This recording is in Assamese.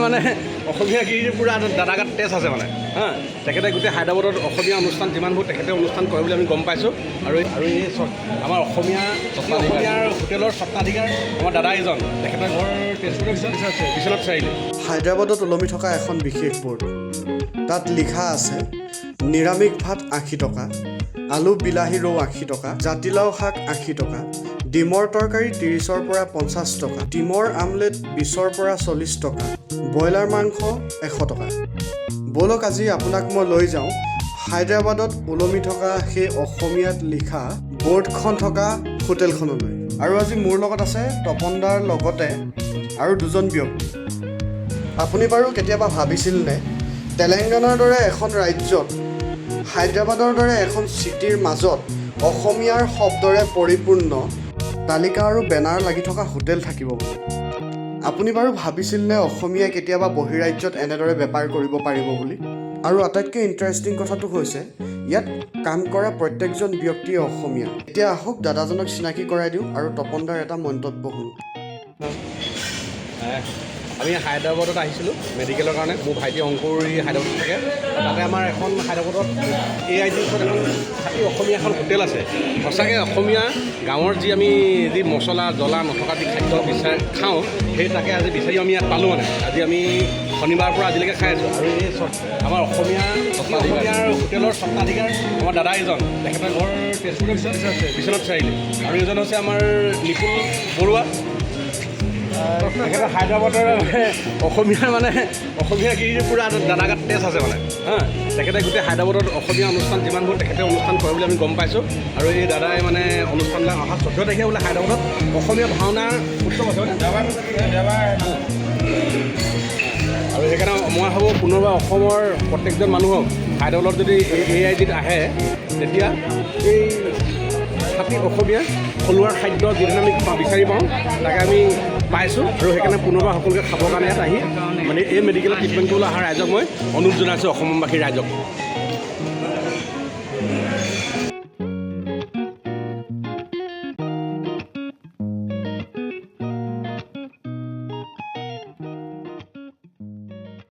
মানে অসমীয়া গিৰিৰ পূৰা দাদাগাত তেজ আছে মানে হা তেখেতে গোটেই হায়দৰাবাদত অসমীয়া অনুষ্ঠান যিমানবোৰ তেখেতে অনুষ্ঠান কৰে বুলি আমি গম পাইছোঁ আৰু এই আমাৰ অসমীয়াৰ হোটেলৰ স্বত্বাধিকাৰ আমাৰ দাদা এজন তেখেতৰ ঘৰ তেজপুৰৰ বিশ্বনাথ চাৰিআলি। হায়দৰাবাদত ওলমি থকা এখন বিশেষ বৰ্ড তাত লিখা আছে নিৰামিষ ভাত 80 টকা, আলু বিলাহী ৰৌ 80 টকা, জাতিলাও শাক 80 টকা, ডিমৰ তৰকাৰী 30ৰ পৰা 50 টকা, ডিমৰ আমলেট 20ৰ পৰা 40 টকা, ব্ৰইলাৰ মাংস 100 টকা। ব'লক আজি আপোনাক মই লৈ যাওঁ হায়দৰাবাদত ওলমি থকা সেই অসমীয়াত লিখা বৰ্ডখন থকা হোটেলখনলৈ। আৰু আজি মোৰ লগত আছে তপনদাৰ লগতে আৰু দুজন ব্যক্তি। আপুনি বাৰু কেতিয়াবা ভাবিছিলনে তেলেংগানাৰ দৰে এখন ৰাজ্যত হায়দৰাবাদৰ দৰে এখন চিটিৰ মাজত অসমীয়াৰ শব্দৰে পৰিপূৰ্ণ তালিকা আৰু বেনাৰ লাগি থকা হোটেল থাকিব বুলি? আপুনি বাৰু ভাবিছিলনে অসমীয়াই কেতিয়াবা বহিৰাজ্যত এনেদৰে বেপাৰ কৰিব পাৰিব বুলি? আৰু আটাইতকৈ ইণ্টাৰেষ্টিং কথাটো হৈছে ইয়াত কাম কৰা প্ৰত্যেকজন ব্যক্তিয়ে অসমীয়া। এতিয়া আহক দাদাজনক চিনাকি কৰাই দিওঁ আৰু তপনদাৰ এটা মন্তব্য শুনো। আমি হায়দৰাবাদত আহিছিলোঁ মেডিকেলৰ কাৰণে। মোৰ ভাইটি অংকুৰি হায়দৰাবাদত থাকে। তাতে আমাৰ এখন হায়দৰাবাদত AIG ওচৰত এখন খাটি অসমীয়া এখন হোটেল আছে। সঁচাকৈ অসমীয়া গাঁৱৰ যি মছলা জ্বলা নথকা যি খাদ্য খাওঁ সেই তাকে আজি বিচাৰি আমি ইয়াত পালোঁ মানে। আজি আমি শনিবাৰৰ পৰা আজিলৈকে খাই আছোঁ। আৰু এই আমাৰ অসমীয়াৰ হোটেলৰ স্বত্বাধিকাৰ আমাৰ দাদা এজন তেখেতৰ ঘৰ তেজপুৰৰ বিশ্বনাথ চাৰিআলি। আৰু এজন হৈছে আমাৰ নিপুল বৰুৱা। তেখেতে হায়দৰাবাদৰ অসমীয়া গিৰিৰ পূৰা দাদাগাত তেজ আছে মানে হা তেখেতে গোটেই হায়দৰাবাদত অসমীয়া অনুষ্ঠান যিমানবোৰ তেখেতে অনুষ্ঠান কৰে বুলি আমি গম পাইছোঁ। আৰু এই দাদাই মানে অনুষ্ঠানবিলাক অহা 14 তাৰিখে বোলে হায়দৰাবাদত অসমীয়া ভাওনাৰ উৎসৱ আছে আৰু সেইকাৰণে মই ভাবোঁ পুনৰবাৰ অসমৰ প্ৰত্যেকজন মানুহক হায়দৰাবাদত যদি AIGত আহে তেতিয়া এই খাটি অসমীয়া থলুৱাৰ খাদ্য যিধৰণে আমি বিচাৰি পাওঁ তাকে আমি পাইছোঁ। আৰু সেইকাৰণে পুনৰবাৰ সকলোকে খাবৰ কাৰণে ইয়াত আহি মানে এই মেডিকেলত ট্ৰিটমেণ্ট কৰিবলৈ অহা ৰাইজক মই অনুৰোধ জনাইছোঁ অসমবাসী ৰাইজক।